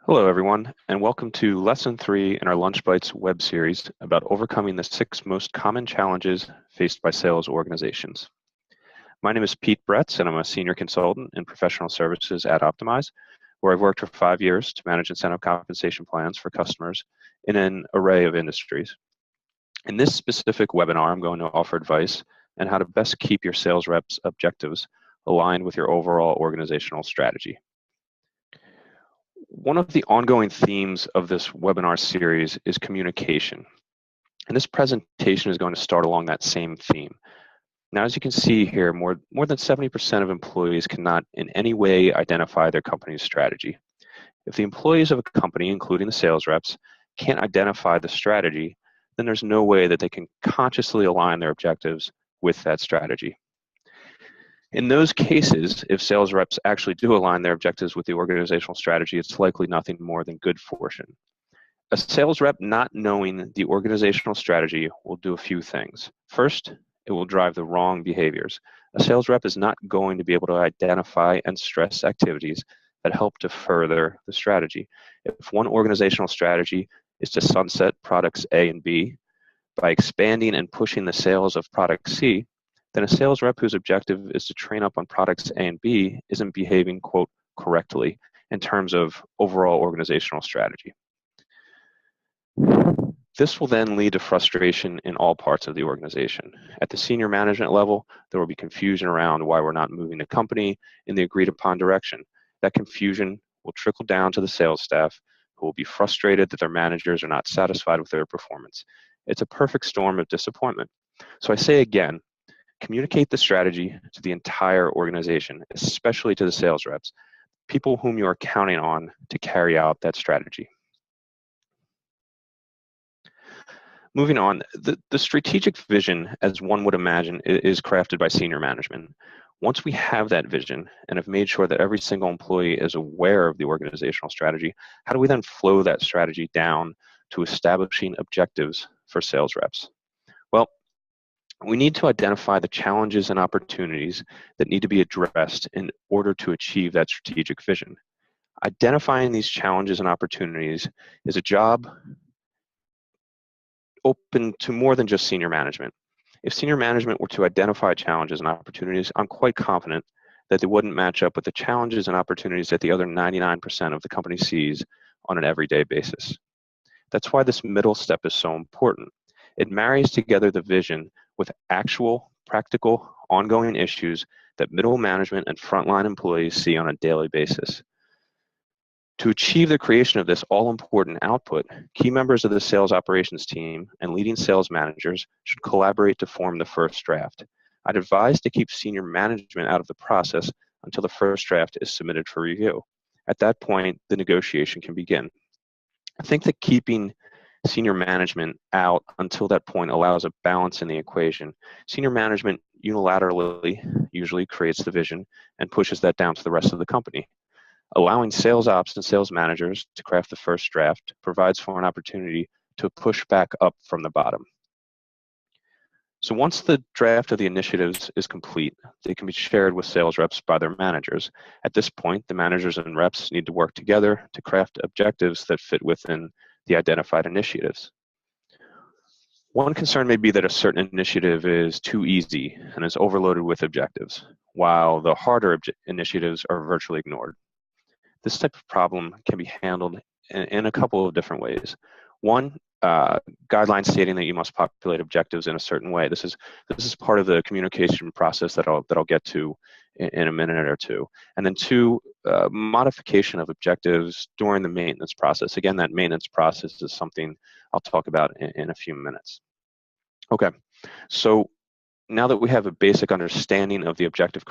Hello, everyone, and welcome to Lesson 3 in our Lunch Bites web series about overcoming the 6 most common challenges faced by sales organizations. My name is Pete Bretz, and I'm a senior consultant in professional services at Optymyze, where I've worked for 5 years to manage incentive compensation plans for customers in an array of industries. In this specific webinar, I'm going to offer advice on how to best keep your sales reps' objectives aligned with your overall organizational strategy. One of the ongoing themes of this webinar series is communication. And this presentation is going to start along that same theme. Now, as you can see here, more than 70% of employees cannot in any way identify their company's strategy. If the employees of a company, including the sales reps, can't identify the strategy, then there's no way that they can consciously align their objectives with that strategy. In those cases, if sales reps actually do align their objectives with the organizational strategy, it's likely nothing more than good fortune. A sales rep not knowing the organizational strategy will do a few things. First, it will drive the wrong behaviors. A sales rep is not going to be able to identify and stress activities that help to further the strategy. If one organizational strategy is to sunset products A and B by expanding and pushing the sales of product C, then a sales rep whose objective is to train up on products A and B isn't behaving, quote, correctly in terms of overall organizational strategy. This will then lead to frustration in all parts of the organization. At the senior management level, there will be confusion around why we're not moving the company in the agreed upon direction. That confusion will trickle down to the sales staff, who will be frustrated that their managers are not satisfied with their performance. It's a perfect storm of disappointment. So I say again, communicate the strategy to the entire organization, especially to the sales reps, people whom you are counting on to carry out that strategy. Moving on, the strategic vision, as one would imagine, is crafted by senior management. Once we have that vision and have made sure that every single employee is aware of the organizational strategy, how do we then flow that strategy down to establishing objectives for sales reps? Well, we need to identify the challenges and opportunities that need to be addressed in order to achieve that strategic vision. Identifying these challenges and opportunities is a job open to more than just senior management. If senior management were to identify challenges and opportunities, I'm quite confident that they wouldn't match up with the challenges and opportunities that the other 99% of the company sees on an everyday basis. That's why this middle step is so important. It marries together the vision with actual, practical, ongoing issues that middle management and frontline employees see on a daily basis. To achieve the creation of this all-important output, key members of the sales operations team and leading sales managers should collaborate to form the first draft. I'd advise to keep senior management out of the process until the first draft is submitted for review. At that point, the negotiation can begin. I think that keeping senior management out until that point allows a balance in the equation. Senior management unilaterally usually creates the vision and pushes that down to the rest of the company. Allowing sales ops and sales managers to craft the first draft provides for an opportunity to push back up from the bottom. So once the draft of the initiatives is complete, they can be shared with sales reps by their managers. At this point, the managers and reps need to work together to craft objectives that fit within the identified initiatives. One concern may be that a certain initiative is too easy and is overloaded with objectives, while the harder initiatives are virtually ignored. This type of problem can be handled in a couple of different ways. One, guidelines stating that you must populate objectives in a certain way. This is part of the communication process that I'll get to in a minute or two. And then two, modification of objectives during the maintenance process. Again, that maintenance process is something I'll talk about in a few minutes. Okay, so now that we have a basic understanding of the objective